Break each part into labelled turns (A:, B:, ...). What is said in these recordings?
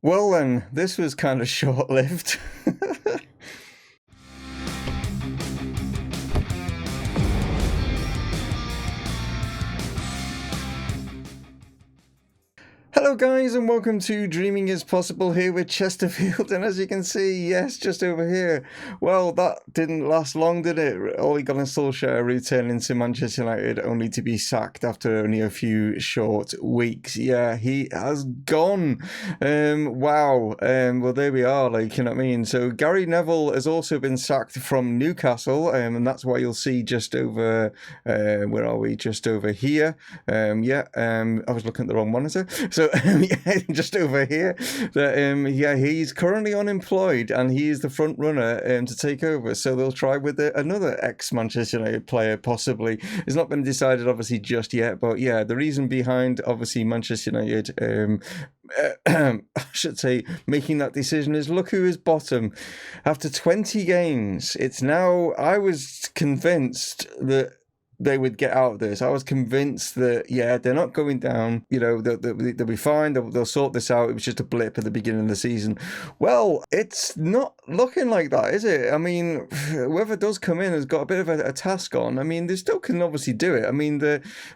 A: Well then, this was kind of short-lived. Hello guys and welcome to Dreaming is Possible here with Chesterfield, and as you can see, yes, just over here. Well, that didn't last long, did it? Ole Gunnar Solskjaer returning to Manchester United only to be sacked after only a few short weeks. Yeah, he has gone. Wow. Well, there we are, like, you know what I mean? So Gary Neville has also been sacked from Newcastle, and that's why you'll see just over, where are we? Just over here. I was looking at the wrong monitor. So just over here, that he's currently unemployed and he is the front runner to take over. So they'll try with another ex-Manchester United player, possibly. It's not been decided, obviously, just yet. But yeah, the reason behind, obviously, Manchester United, I should say, making that decision is look who is bottom. After 20 games, it's now, I was convinced that they would get out of this. I was convinced that, yeah, they're not going down. You know, they'll be fine. They'll sort this out. It was just a blip at the beginning of the season. Well, it's not looking like that, is it? I mean, whoever does come in has got a bit of a task on. I mean, they still can obviously do it. I mean,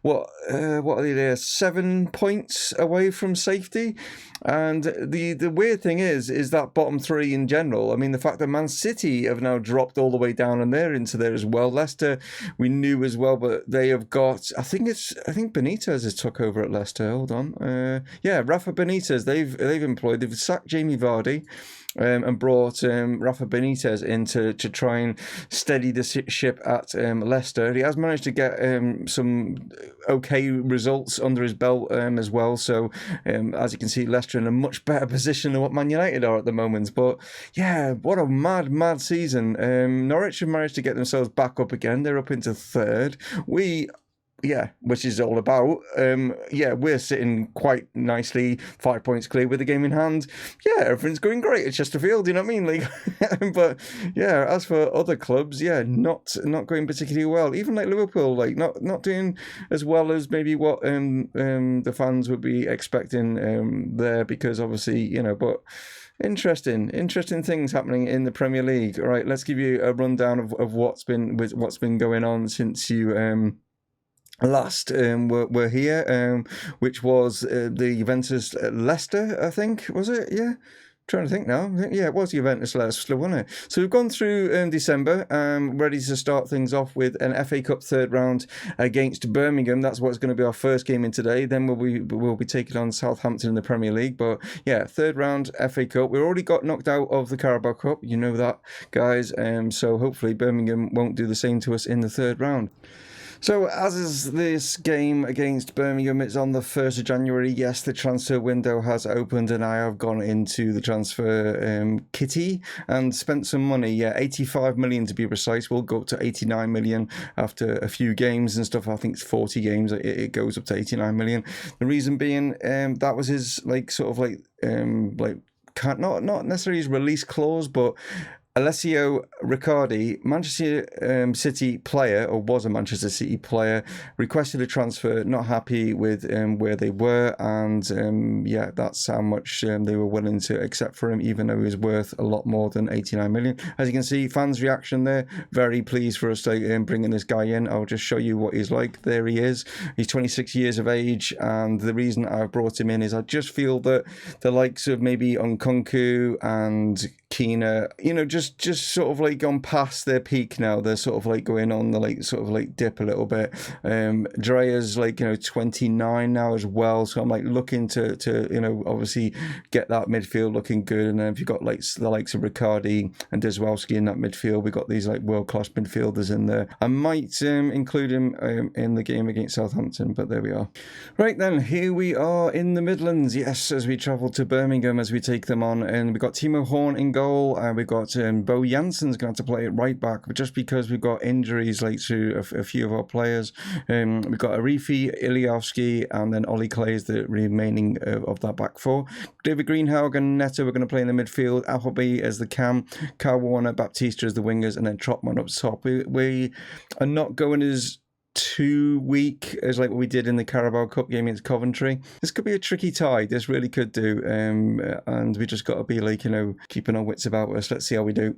A: what are they there? 7 points away from safety. And the weird thing is that bottom three in general. I mean, the fact that Man City have now dropped all the way down and they're into there as well. Leicester, we knew as well, but they have got, I think Benitez has took over at Leicester. Hold on. Rafa Benitez, they've sacked Jamie Vardy. And brought Rafa Benitez in to try and steady the ship at Leicester. He has managed to get some okay results under his belt as well. So, as you can see, Leicester in a much better position than what Man United are at the moment. But, yeah, what a mad season. Norwich have managed to get themselves back up again. They're up into third. Which is all about. We're sitting quite nicely, 5 points clear with the game in hand. Yeah, everything's going great at Chesterfield, you know what I mean? Like, but yeah, as for other clubs, not going particularly well. Even like Liverpool, like not doing as well as maybe what the fans would be expecting there, because obviously, you know, but interesting things happening in the Premier League. All right, let's give you a rundown of what's been going on since you last were here, which was the Juventus Leicester, I think, was it? Yeah. Trying to think now. It was Juventus Leicester, wasn't it? So we've gone through December, ready to start things off with an FA Cup third round against Birmingham. That's what's going to be our first game in today. Then we'll be taking on Southampton in the Premier League. But yeah, third round FA Cup. We already got knocked out of the Carabao Cup. You know that, guys. So hopefully Birmingham won't do the same to us in the third round. So, as is this game against Birmingham, it's on the 1st of January. Yes, the transfer window has opened and I have gone into the transfer kitty and spent some money. Yeah, 85 million to be precise. We'll go up to 89 million after a few games and stuff. I think it's 40 games. It goes up to 89 million. The reason being, that was his, not necessarily his release clause, but Alessio Riccardi, Manchester City player, or was a Manchester City player, requested a transfer, not happy with where they were, and that's how much they were willing to accept for him, even though he was worth a lot more than 89 million. As you can see, fans' reaction there, very pleased for us to bringing this guy in. I'll just show you what he's like. There he is. He's 26 years of age, and the reason I brought him in is I just feel that the likes of maybe Nkunku and Keena, you know, just sort of like gone past their peak now. They're sort of like going on the dip a little bit. Drea's 29 now as well, so I'm like looking to obviously get that midfield looking good. And then if you've got like the likes of Riccardi and Dezwowski in that midfield, we've got these like world-class midfielders in there. I might include him in the game against Southampton, but there we are. Right then, here we are in the Midlands, yes, as we travel to Birmingham as we take them on, and we've got Timo Horn in goal. We've got Bo Jansen's going to have to play it right back, but just because we've got injuries like to a few of our players. We've got Arifi, Iliowski, and then Ollie Clay is the remaining of that back four. David Greenhalgh and Neto are going to play in the midfield. Appleby as the cam, Kyle Warner, Baptista as the wingers, and then Trotman up top. We are not going as too weak as like what we did in the Carabao Cup game against Coventry. This could be a tricky tie. This really could do. And we just got to be like, keeping our wits about us. Let's see how we do.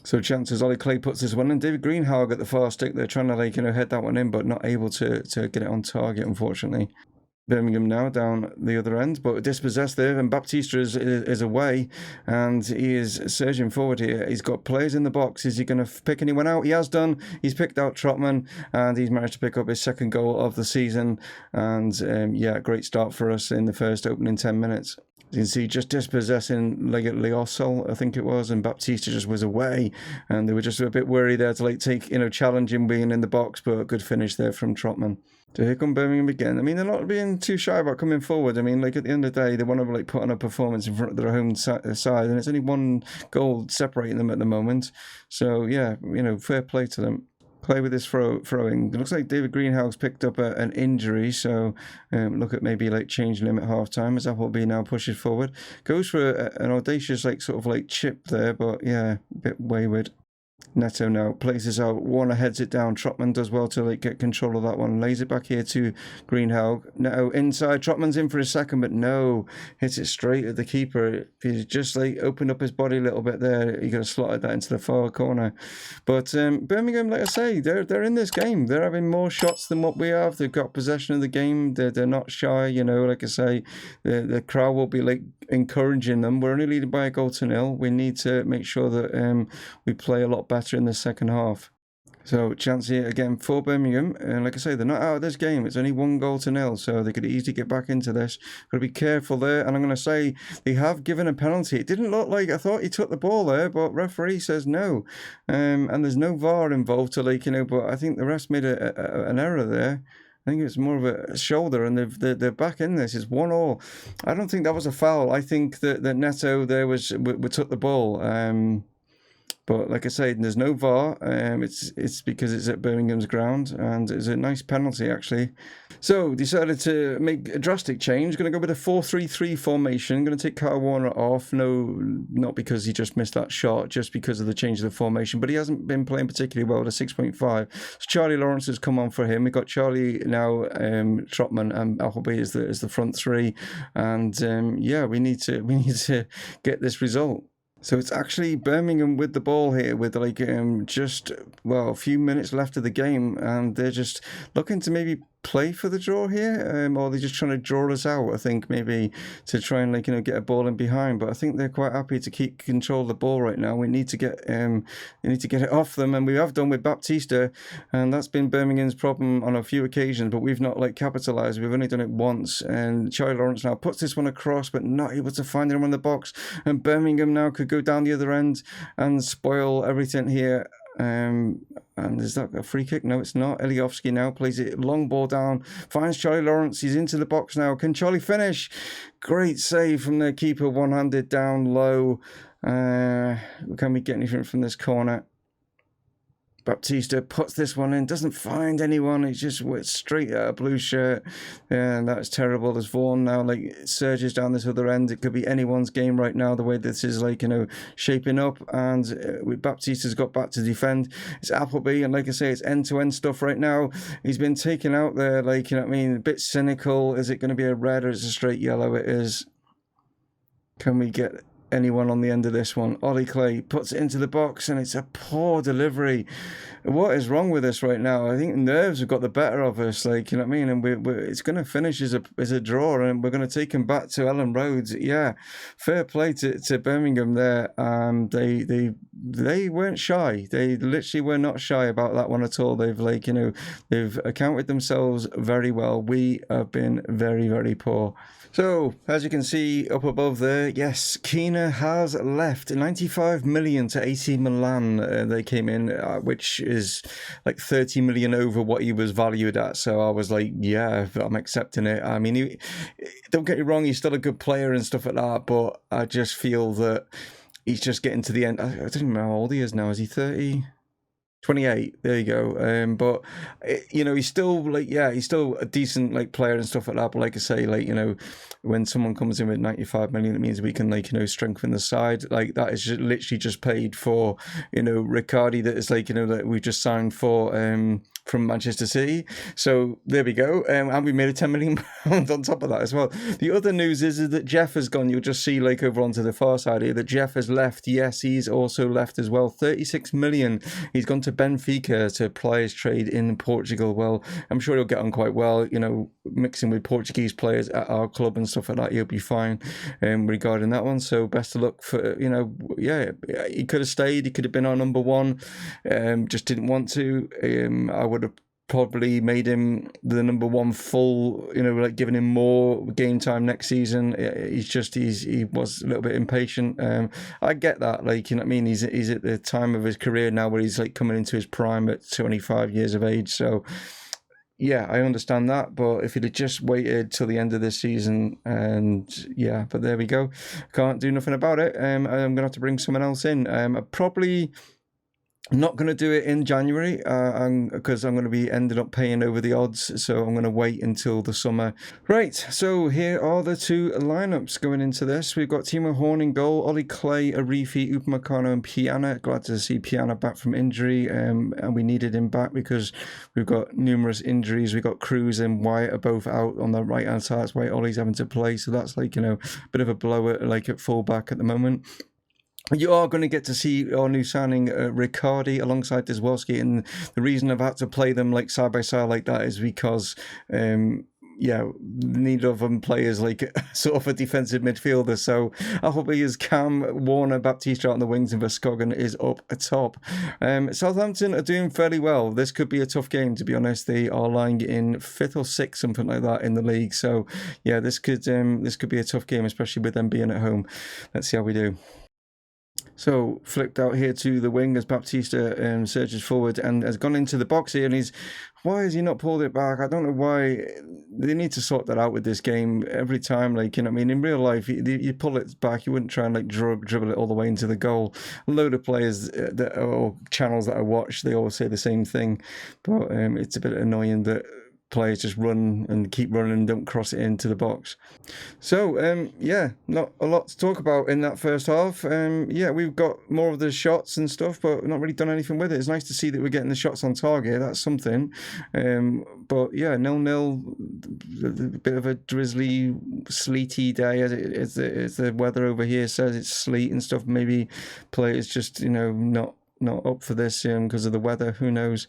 A: So chances, Ollie Clay puts this one in. David Greenhalgh at the far stick. They're trying to like, head that one in, but not able to get it on target, unfortunately. Birmingham now down the other end, but dispossessed there, and Baptista is away, and he is surging forward here. He's got players in the box. Is he going to pick anyone out? He has done. He's picked out Trotman, and he's managed to pick up his second goal of the season. And yeah, great start for us in the first opening 10 minutes. As you can see, just dispossessing Leosol, I think it was, and Baptista just was away, and they were just a bit worried there to like take, challenging being in the box, but a good finish there from Trotman. So here come Birmingham again. I mean, they're not being too shy about coming forward. I mean, like at the end of the day, they want to like put on a performance in front of their home side, and it's only one goal separating them at the moment. So yeah, fair play to them. Play with this throwing. It looks like David Greenhalgh's picked up an injury, so look at maybe like changing him at half time as Appleby now pushes forward. Goes for an audacious like sort of like chip there, but yeah, a bit wayward. Neto now plays this out. Warner heads it down. Trotman does well to like get control of that one. Lays it back here to Greenhalgh. Neto inside. Trotman's in for a second, but no, hits it straight at the keeper. He's just like opened up his body a little bit there. He could have slotted that into the far corner. But Birmingham, like I say, they're in this game. They're having more shots than what we have. They've got possession of the game. They're not shy. Like I say, the crowd will be like encouraging them. We're only leading by a goal to nil. We need to make sure that we play a lot better in the second half. So chance here again for Birmingham, and like I say, they're not out of this game. It's only 1 goal to nil, so they could easily get back into this. Got to be careful there, and I'm going to say they have given a penalty. It didn't look like, I thought he took the ball there, but referee says no, and there's no VAR involved to like, but I think the ref made an error there. I think it's more of a shoulder, and they're back in this. It's 1-1. I don't think that was a foul. I think that Neto there took the ball. But like I say, there's no VAR. It's because it's at Birmingham's ground, and it's a nice penalty actually. So decided to make a drastic change. Going to go with a 4-3-3 formation. Going to take Kyle Warner off. No, not because he just missed that shot, just because of the change of the formation. But he hasn't been playing particularly well with a 6.5. So Charlie Lawrence has come on for him. We've got Charlie now, Trotman and Appleby is the front three, and yeah, we need to get this result. So it's actually Birmingham with the ball here with like just, a few minutes left of the game, and they're just looking to maybe play for the draw here, or they're just trying to draw us out, I think, maybe to try and like get a ball in behind. But I think they're quite happy to keep control of the ball right now. We need to get it off them, and we have done with Baptista, and that's been Birmingham's problem on a few occasions, but we've not like capitalised. We've only done it once, and Charlie Lawrence now puts this one across, but not able to find anyone in the box, and Birmingham now could go down the other end and spoil everything here. And is that a free kick? No, it's not. Eliovsky now plays it long ball down, finds Charlie Lawrence. He's into the box now. Can Charlie finish? Great save from the keeper, one-handed down low. Can we get anything from this corner? Baptista puts this one in, doesn't find anyone. He just went straight at a blue shirt, and that's terrible. There's Vaughan now, like, surges down this other end. It could be anyone's game right now, the way this is, like, shaping up. And with Baptista's got back to defend. It's Appleby, and like I say, it's end-to-end stuff right now. He's been taken out there, like, a bit cynical. Is it going to be a red or is it a straight yellow? It is. Can we get anyone on the end of this one? Ollie Clay puts it into the box, and it's a poor delivery. What is wrong with us right now? I think nerves have got the better of us, like, and it's going to finish as a draw, and we're going to take him back to Ellen Road. Yeah, fair play to Birmingham there. They weren't shy. They literally were not shy about that one at all. They've accounted themselves very well. We have been very, very poor. So, as you can see up above there, yes, Keena has left. 95 million to AC Milan they came in, which is like 30 million over what he was valued at. So I was like, yeah, I'm accepting it. I mean, don't get me wrong, he's still a good player and stuff like that, but I just feel that he's just getting to the end. I don't even know how old he is now. Is he 30? 28, there you go. But he's still he's still a decent like player and stuff like that. But like I say, when someone comes in with 95 million, it means we can strengthen the side. Like that is literally just paid for Riccardi, that is that we just signed for from Manchester City. So there we go. And we made a £10 million on top of that as well. The other news is that Jeff has gone. You'll just see like over onto the far side here that Jeff has left. Yes, he's also left as well. 36 million. He's gone to Benfica to apply his trade in Portugal. Well, I'm sure he'll get on quite well, you know, mixing with Portuguese players at our club and stuff like that. He'll be fine regarding that one. So best of luck for, you know, yeah, he could have stayed. He could have been our number one. Just didn't want to. I would have probably made him the number one full, you know, like giving him more game time next season. He was a little bit impatient. I get that, like, you know what I mean? He's at the time of his career now where he's like coming into his prime at 25 years of age. So yeah, I understand that, but if he'd have just waited till the end of this season, and yeah, but there we go. Can't do nothing about it. I'm gonna have to bring someone else in. Probably not going to do it in January because I'm going to be ended up paying over the odds, so I'm going to wait until the summer. Right, so here are the two lineups going into this. We've got Timo Horn in goal, Ollie Clay, Arifi, Upamecano and Piana. Glad to see Piana back from injury, and we needed him back because we've got numerous injuries. We've got Cruz and Wyatt are both out on the right-hand side. That's why Ollie's having to play, so that's like, you know, a bit of a blow at full back at the moment. You are going to get to see our new signing, Riccardi, alongside Dizwowski, and the reason I've had to play them like side by side like that is because, yeah, neither of them play as like sort of a defensive midfielder. So I hope he is Cam, Warner, Baptista on the wings, and Verskogen is up atop. Southampton are doing fairly well. This could be a tough game, to be honest. They are lying in 5th or 6th, something like that, in the league. So yeah, this could be a tough game, especially with them being at home. Let's see how we do. So flipped out here to the wing as Baptista surges forward and has gone into the box here, and why has he not pulled it back? I don't know why. They need to sort that out with this game every time. Like, you know what I mean? In real life, you pull it back, you wouldn't try and like dribble it all the way into the goal. A load of players or channels that I watch, they all say the same thing, but it's a bit annoying that players just run and keep running and don't cross it into the box. So yeah, not a lot to talk about in that first half. Yeah, we've got more of the shots and stuff, but not really done anything with it. It's nice to see that we're getting the shots on target. That's something. But yeah, 0-0, a bit of a drizzly, sleety day as the weather over here says. It's sleet and stuff. Maybe players just, you know, not up for this because of the weather. Who knows?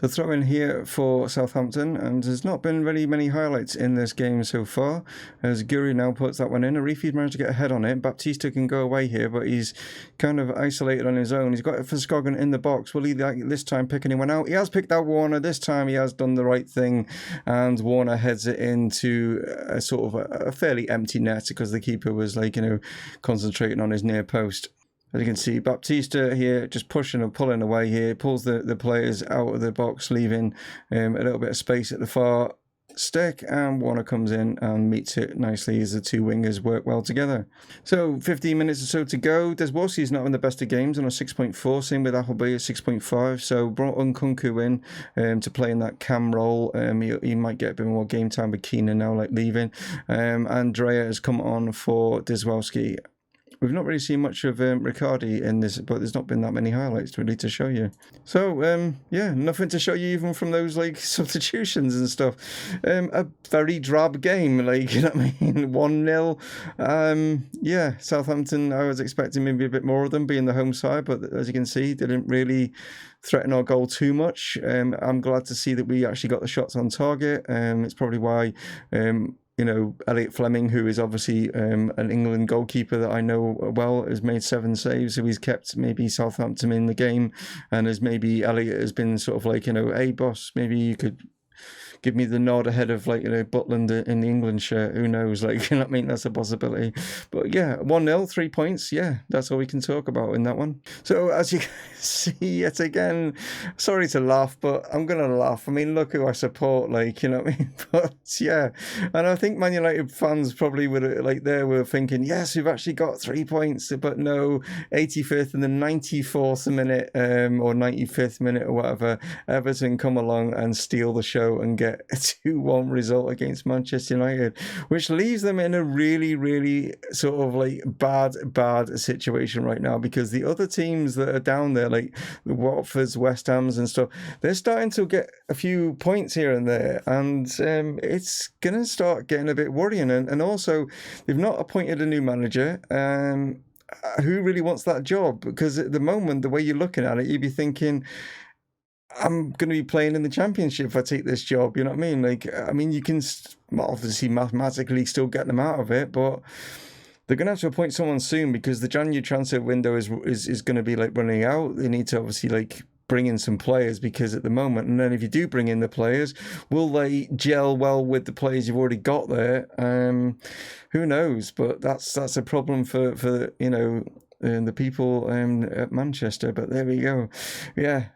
A: So throw in here for Southampton, and there's not been really many highlights in this game so far, as Guri now puts that one in. Arifi's managed to get ahead on it. Baptista can go away here, but he's kind of isolated on his own. He's got Verskogen in the box. Will he this time pick anyone out? He has picked out Warner. This time he has done the right thing, and Warner heads it into a sort of a fairly empty net because the keeper was like, you know, concentrating on his near post. As you can see, Baptista here just pushing and pulling away here, pulls the players out of the box, leaving a little bit of space at the far stick, and Warner comes in and meets it nicely as the two wingers work well together. So 15 minutes or so to go. Dezwowski is not in the best of games on a 6.4, same with Appleby at 6.5, so brought Nkunku in to play in that cam role. He might get a bit more game time with Keenan now, like leaving. Andrea has come on for Dezwowski. We've not really seen much of Riccardi in this, but there's not been that many highlights really to show you. So, yeah, nothing to show you even from those, like, substitutions and stuff. A very drab game, like, you know what I mean? 1-0. Yeah, Southampton, I was expecting maybe a bit more of them being the home side, but as you can see, they didn't really threaten our goal too much. I'm glad to see that we actually got the shots on target. It's probably why... you know, Elliot Fleming, who is obviously an England goalkeeper that I know well, has made 7 saves, so he's kept maybe Southampton in the game, and as maybe Elliot has been sort of like, you know, hey boss, maybe you could give me the nod ahead of, like, you know, Butland in the England shirt. Who knows? Like, you know what I mean? That's a possibility. But yeah, 1-0, 3 points. Yeah, that's all we can talk about in that one. So as you can see, yet again, sorry to laugh, but I'm going to laugh. I mean, look who I support, like, you know what I mean? But yeah, and I think Man United fans probably would, like, were thinking, yes, we've actually got 3 points, but no, 85th and the 94th minute or 95th minute or whatever, Everton come along and steal the show and get get a 2-1 result against Manchester United, which leaves them in a really, really sort of like bad situation right now, because the other teams that are down there, like the Watfords, West Hams and stuff, they're starting to get a few points here and there, and it's going to start getting a bit worrying. And also, they've not appointed a new manager. Who really wants that job? Because at the moment, the way you're looking at it, you'd be thinking, I'm going to be playing in the Championship if I take this job. You know what I mean? Like, I mean, you can obviously mathematically still get them out of it, but they're going to have to appoint someone soon, because the January transfer window is going to be like running out. They need to obviously like bring in some players, because at the moment, and then if you do bring in the players, will they gel well with the players you've already got there? Who knows? But that's a problem for you know, the people at Manchester. But there we go. Yeah,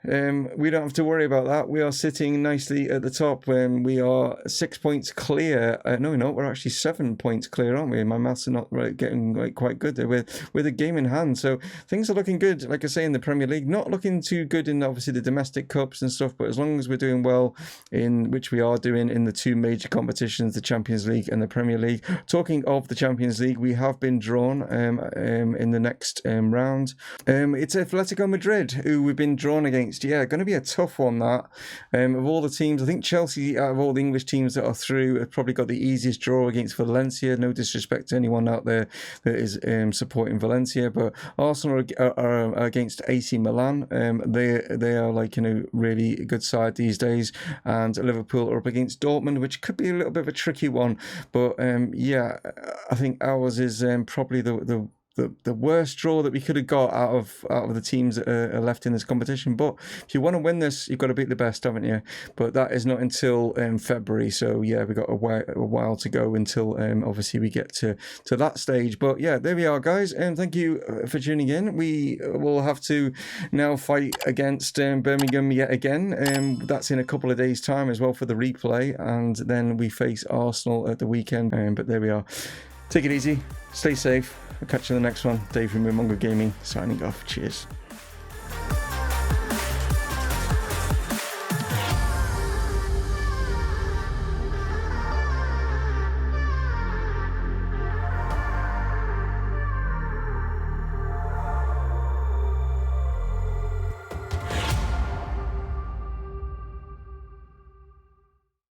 A: we don't have to worry about that. We are sitting nicely at the top. We are 6 points clear. No, we're not. We're actually 7 points clear, aren't we? My maths are not getting like quite good there with a game in hand. So things are looking good. Like I say, in the Premier League, not looking too good in obviously the domestic cups and stuff. But as long as we're doing well in, which we are doing, in the two major competitions, the Champions League and the Premier League. Talking of the Champions League, we have been drawn in the next round. It's Atletico Madrid who we've been drawn against. Yeah, going to be a tough one, that. Of all the teams, I think Chelsea, out of all the English teams that are through, have probably got the easiest draw against Valencia. No disrespect to anyone out there that is supporting Valencia, but Arsenal are against AC Milan. They are like, you know, really good side these days, and Liverpool are up against Dortmund, which could be a little bit of a tricky one. But yeah, I think ours is probably the worst draw that we could have got out of the teams that are left in this competition. But if you want to win this, you've got to beat the best, haven't you? But that is not until February. So yeah, we've got a while to go until obviously we get to that stage. But yeah, there we are, guys. And thank you for tuning in. We will have to now fight against Birmingham yet again. That's in a couple of days' time as well for the replay. And then we face Arsenal at the weekend. But there we are. Take it easy. Stay safe. I'll catch you in the next one. Dave from Mumongu Gaming signing off. Cheers.